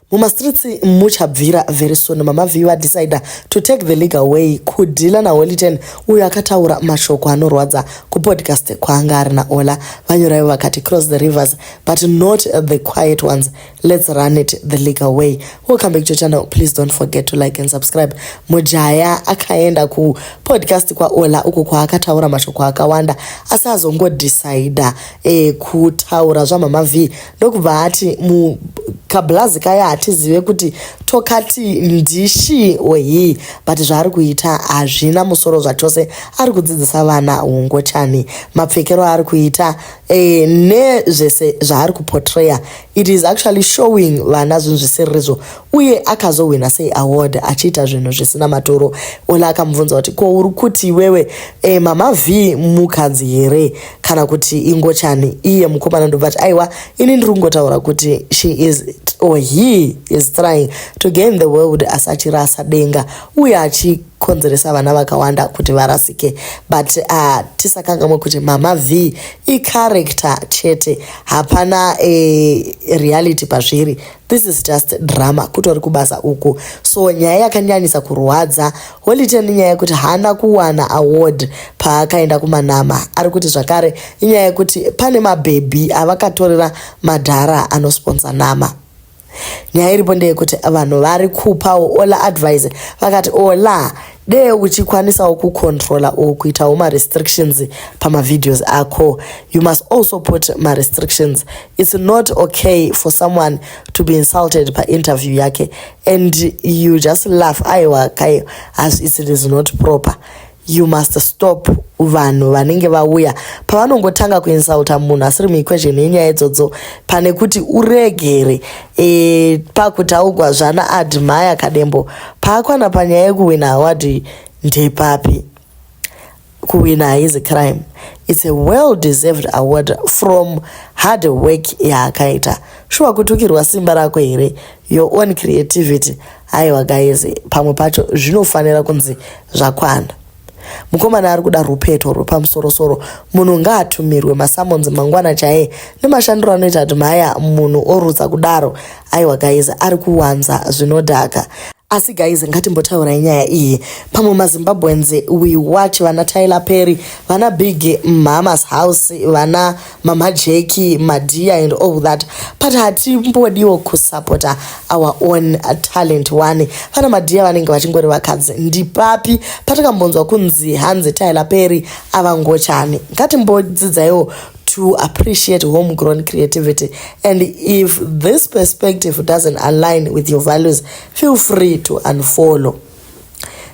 Mumastreets muchabvira very soon. Mama V decide to take the legal way kudhila na Holyten uyo akataura mashoko anorwadza kupodcast kwaanga ari naOla vanyorai vakati cross the rivers but not the quiet ones. Let's run it the legal way. Welcome back to your channel. Please don't forget to like and subscribe. Mujaya akaenda ku podcast kwa Ola uko kwa akataura mashoko akawanda asazongo decide kutaura zva Mama V ndokubva ati mu kablazi kaya atizive kuti tokati ndishi oyi but zvaari kuita hazvina musoro zvachose. Ari kudzidzisa vana ungochani mapfekero ari kuita nezvese zvaari kuportraya. It is actually showing vana zvinhu zvisiririzvo uye akazowina sei award achiita zvinhu zvisina matoro. Ola akamubvunza kuti ko uri kuti wewe Mama V mukadzi here kana kuti ingochani? Iye mukomana ndobva ati aiwa ini ndiri kungotaura kuti she is or he is trying to gain the world as achirasa denga uye achikonzeresa vana vakawanda kuti varasike. But tisakangamwe kuti Mama V i-character chete, hapana reality pazviri. This is just drama kutori kubasa uku. So nyaya yakanyanyisa kurwadza Holyten nyaya yekuti hana kuwana award paakaenda kumanama. Ari kuti zvakare inyaya yekuti pane mabhebi avakatorera madhara anosponsor nama. Nyaya iripo ndeyekuti vanhu vari kupawo Ola advice vakati Ola dei uchikwanisawo kucontrola kuitawo ma-restrictions pama-videos ako. You must also put ma-restrictions. It's not okay for someone to be insulted per interview yake and you just laugh aiwa kai as it is not proper. You must stop vanhu vanenge vauya pavanongotanga kuinsulta munhu asiri muequation yenyaya idzodzo pane kuti uregere pakutaugwa zvana admire kadembo paakwana panyaya yekuwina award ndepapi. Kuwina haisi crime. It's a well-deserved award from hard work yaakaita. Shuwa kutukirwa simba rako here, your own creativity. Aiwa guys, pamwe pacho zvinofanira kunzi zvakwana. Mukomana ari kuda rupeto rwepamusoro-soro. Munhu ngaatumirwe masamonzi mangwana chaye nemashandiro anoita admire munhu orutsa kudaro. Aiwa guys, ari kuwanza zvinodhaka. Asi guys, ngatimbotaura nyaya iyi. Pamwe maZimbabweans we watch vana Tyler Perry, vana Big Mama's House, vana Mama Jackie, Madia and all that. But hatimbodiwo kusupporta our own talent one. Vana Madia vanenge vachingori vakadzi ndipapi patakambonzwa kunzi hanzi Tyler Perry avangochani. Ngatimbodzidzaiwo to appreciate homegrown creativity, and if this perspective doesn't align with your values, feel free to unfollow.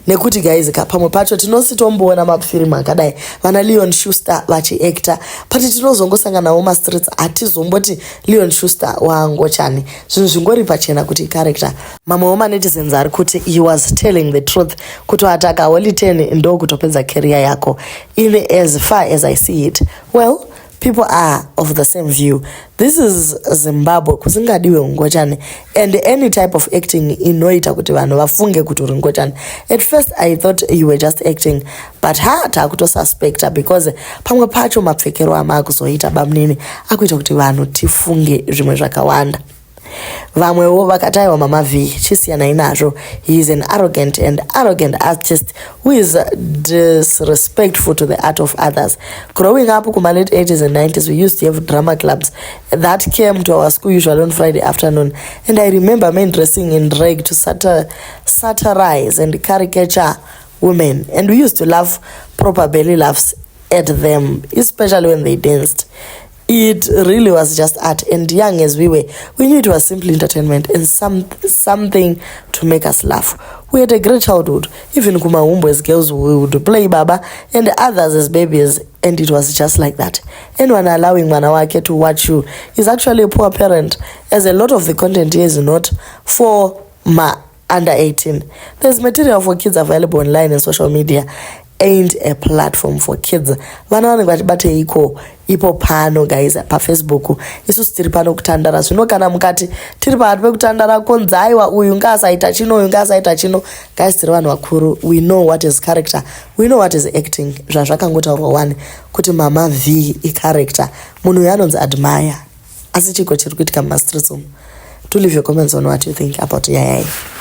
Nekuti guys, pamwe pacho tinositomboona mafilm akadai vana Leon Schuster vachiactor but tinozongosangana nawo mastreets atizomboti Leon Schuster waangochani. Zvinhu zvingori pachena kuti character. Mamwe manetizens ari kuti he was telling the truth kuti ataka Holyten ndo kutopedza career yako. In as far as I see it, well, people are of the same view. This is Zimbabwe kusingadiwe ungochani, and any type of acting inoita kuti vanhu vafunge kuti uri ngochani. At first I thought you were just acting, but takuto suspecta because pamwe pacho mapfekero amakuzoita bamnini akuita kuti vanhu tifunge zvimwe zvakawanda. Vamwewo vakataiwa Mama V chisiyana inazvo. He is an arrogant artist who is disrespectful to the art of others. Growing up in the late 80s and 90s, we used to have drama clubs that came to our school usually on Friday afternoon, and I remember men dressing in drag to satirize and caricature women, and we used to laugh proper belly laughs at them, especially when they danced. It really was just art, and young as we were, we knew it was simply entertainment and something to make us laugh. We had a great childhood. Even Kumahumbo as girls, we would play Baba and others as babies, and it was just like that. Anyone allowing Manawake to watch you is actually a poor parent, as a lot of the content here is not for under 18. There's material for kids available online and social media. Ain't a platform for kids. Vana vanenge vachibate ipo pano guys pa Facebook. Isusu tiri pano kutandara zvino kana mukati tiri pano pekutandara konzi aiwa uyu ngasaita chino uyu ngasaita chino. Guys, tiri vanhu vakuru. We know what is character. We know what is acting. Zvazvakangotaurwa one kuti Mama V i character. Munhu yanonzi admire. Asi chiko chiri kuitika mumastreets umu. Do leave your comments on what you think about yayai.